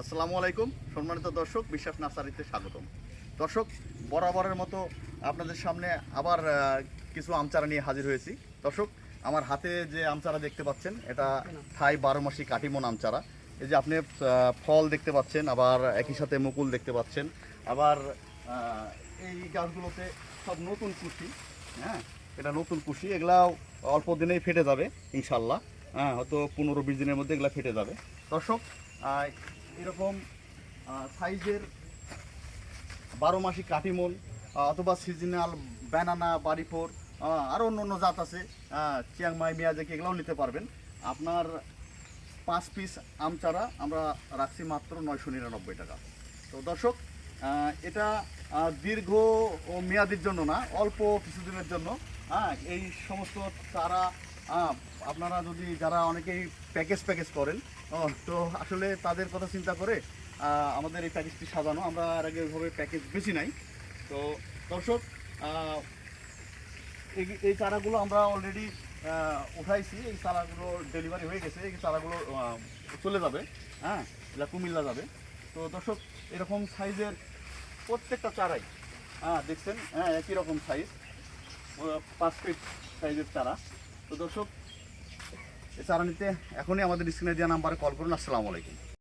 আসসালামু আলাইকুম সম্মানিত দর্শক, বিশ্বাস নার্সারিতে স্বাগতম। দর্শক, বরাবরের মতো আপনাদের সামনে আবার কিছু আমচারা নিয়ে হাজির হয়েছি। দর্শক, আমার হাতে যে আমচারা দেখতে পাচ্ছেন এটা থাই 12 মাসি কাটিমন আমচারা। এই যে আপনি ফল দেখতে পাচ্ছেন, আবার একই সাথে মুকুল দেখতে পাচ্ছেন। আবার এই গাছগুলোতে সব নতুন কুশি। হ্যাঁ, এটা নতুন কুশি, এগুলাও অল্প দিনেই ফেটে যাবে ইনশাল্লাহ। হ্যাঁ, হয়তো 15-20 দিনের মধ্যে এগুলা ফেটে যাবে। দর্শক, এরকম সাইজের 12 মাসি কাটিমন অথবা সিজনাল ব্যানানা, বাড়িফোর, আরও অন্য অন্য জাত আছে, চিয়াংমাই, মিয়াজাকি, এগুলোও নিতে পারবেন। আপনার 5 পিস আম চারা আমরা রাখছি মাত্র 999 টাকা। তো দর্শক, এটা দীর্ঘ ও মেয়াদির জন্য না, অল্প কিছুদিনের জন্য। এই সমস্ত চারা আপনারা যদি যারা অনেকেই প্যাকেজ করেন, তো আসলে তাদের কথা চিন্তা করে আমাদের এই প্যাকেজটি সাজানো। আমরা আর আগে ওইভাবে প্যাকেজ বেশি নাই। তো দর্শক, এই চারাগুলো আমরা অলরেডি উঠাইছি। এই চারাগুলো ডেলিভারি হয়ে গেছে, এই চারাগুলো চলে যাবে। হ্যাঁ, এটা কুমিল্লা যাবে। তো দর্শক, এরকম সাইজের প্রত্যেকটা চারাই দেখছেন, একই রকম সাইজ, 5 ফিট সাইজের চারা। তো দর্শক, এই চারা নিতে এখনই আমাদের স্ক্রিনে দেওয়া নাম্বারে কল করুন। আসসালামু আলাইকুম।